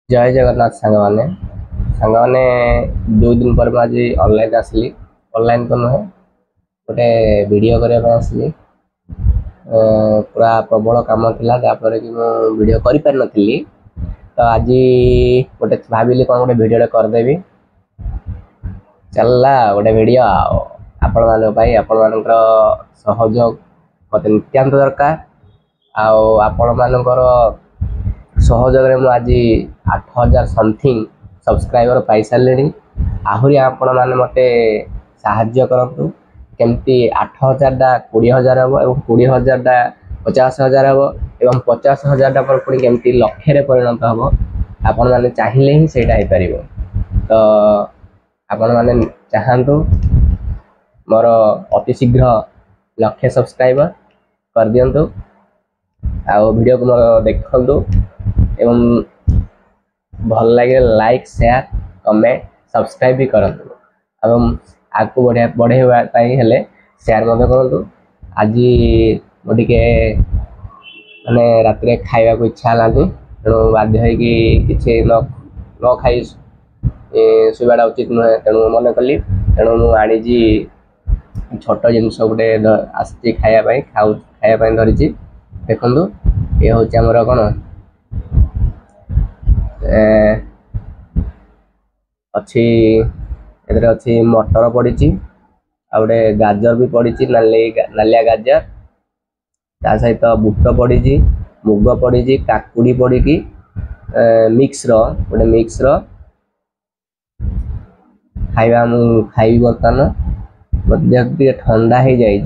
जय जगन्नाथ सांग मैंने 2 दिन पर आज ऑनलाइन आसली। ऑनलाइन तो नुहे गोटे वीडियो करने आसली। पूरा प्रबल कम था जहाँपर कि वीडियो कर पार नी। तो आज गोटे भाविली कौन गोटे वीडियो करदेवी चलला गोटे वीडियो आपण मान सहयोग मत नित्यांत दरकार। आपण मानकर सहयोग में आज 8,000 समथिंग सब्सक्राइबर पाई सारे। आहरी आपण मैंने मत साहाय्य करूँ केमती 8,000 टा 20,000 हम और 20,000 टा 50,000 हम और 50,000 टा पर पुणी केमती लक्षे परिणत हम आपण मैंने चाहिए ही सहीटा हो पार। तो आपण मैंने चाहतु मोर अति शीघ्र लक्षे सब्सक्राइबर कर दिंतु आउ वीडियो को मोर देखु एवं भल लगे लाइक शेयर कमेंट सब्सक्राइब भी करंतु एवं आगको बढ़ेवा हेले शेयर करूँ। आज मोटे माने रात खावा को इच्छा है तेणु बाध्य किसी न खाई शुवाटा उचित नुहे। तेणु मन कली तेणु मुझी छोट जिनस गोटे आसी खायापाई खायापाई धरी देखु। ये हूँ आमर कौन अच्छी अच्छी मटर पड़ी आ गोटे गाजर भी पड़ी नालिया गाजर ता सहित बुट पड़ी मुग पड़ी काकुड़ी पड़ी मिक्स गोटे मिक्स खाଇବା मु खाई बर्तमान मत ठंडा हो जाए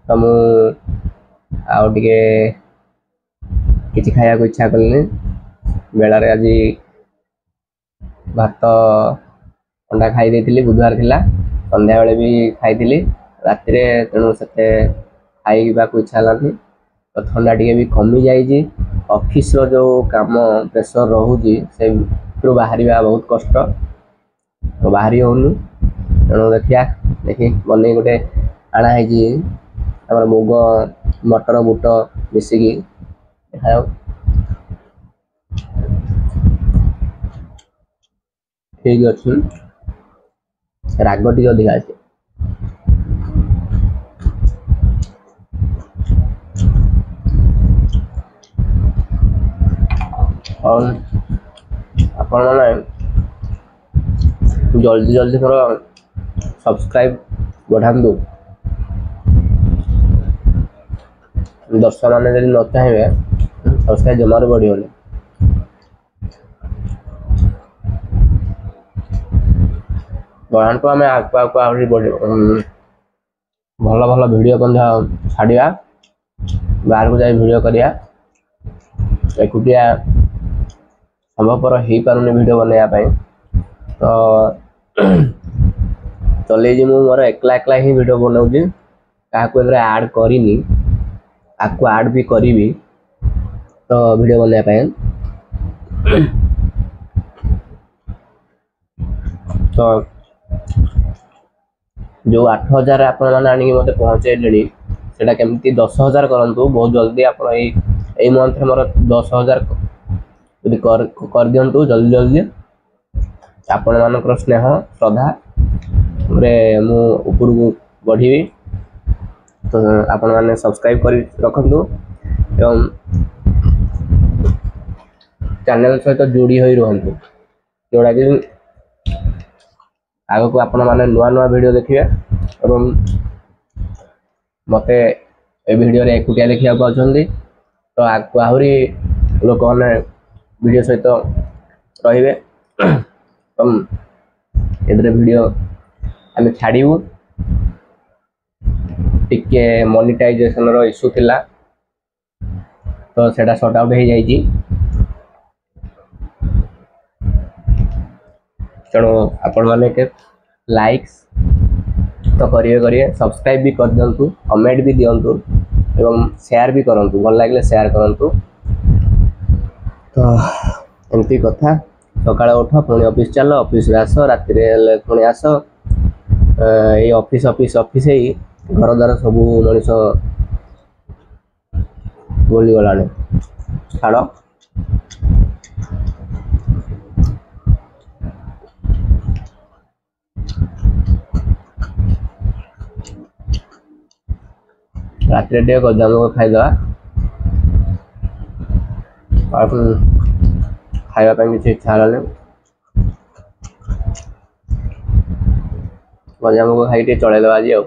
तो मु आउ किसी खाया को इच्छा कल बेलार आज भात अंडा खाई देती बुधवार थिला संध्या बेले भी खाई राति तेणु से खाइबा को इच्छा है। तो ठंडा टी भी कमी जाइए ऑफिस जो काम प्रेशर रोचे से बाहर बहुत कष्ट तो बाहरी होनी। तेणु देखिया देखी बन गोटे आना मुग मटर बुट मिसिकी देखा ठीक अच्छे राग टी अधिका अच्छे और आपण मैंने जल्दी जल्दी थोड़ा सब्सक्राइब बढ़ातु। दर्शक मैंने जब न चाहिए सब्सक्राइब जमार बढ़ियोनी बढ़ातु आम आगे आहरी भल भल वीडियो छाड़ा बाहर को जाए वीडियो करिया एकुटिया संभवपर हो पारुनी वीडियो बनवाई। तो चल मोर एकला एकला ही वीडियो बनाऊँगी क्या आड करनी आपको आड भी करी तो वीडियो बनवाई। तो जो 8,000 आपण मैंने आनिक मत पहुँचे से केमती 10,000 करूँ बहुत जल्दी आप मंथ में मोर 10,000 कर दिंतु जल्दी जल्दी आपण मानकर स्नेह श्रद्धा मु ऊपर को बढ़ी। तो आपण मैंने सब्सक्राइब कर रखु एवं चैनल सहित जोड़ी हो रुहतु जोड़ा कि आग को आपण मैंने नुआ नुआ वीडियो देखिए एवं मते ए वीडियो रे एकुटिया देखिया पाउछंदी। तो आगको आहरी लोक मैंने वीडियो सहित रहिबे इधर वीडियो आम छाड़ू टिके मोनेटाइजेशन रो इश्यू थिला तो सेटा सॉर्ट आउट हो जाइए। तेणु आपण मैंने लाइक्स तो करिए सब्सक्राइब भी कर दिंतु कमेंट भी दिंतु एवं शेयर भी करूँ भल लगे शेयर करूँ। तो एमती कथा सकाळ उठ पुणी ऑफिस चल ऑफिस आस राति पुणी आस ये ऑफिस ऑफिस ऑफिस ही घर द्वार सब मनीष बोली गला छाड़ ରାତିରେ ଟିକେ ଗଜାମୁଗ ଖାଇଦେବା। ଖାଇବା ପାଇଁ କିଛି ଇଚ୍ଛା ହେଲାନି, ଗଜାମୁଗ ଖାଇକି ଟିକେ ଚଳେଇଦେବା ଆଜି ଆଉ।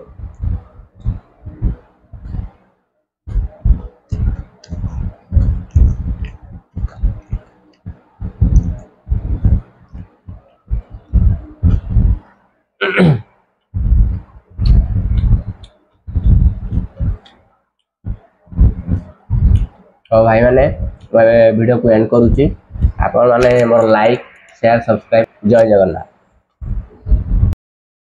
तो भाई मैंने वीडियो को एंड करुच्ची। आपण मैंने मोर लाइक शेयर सब्सक्राइब। जय जगन्नाथ।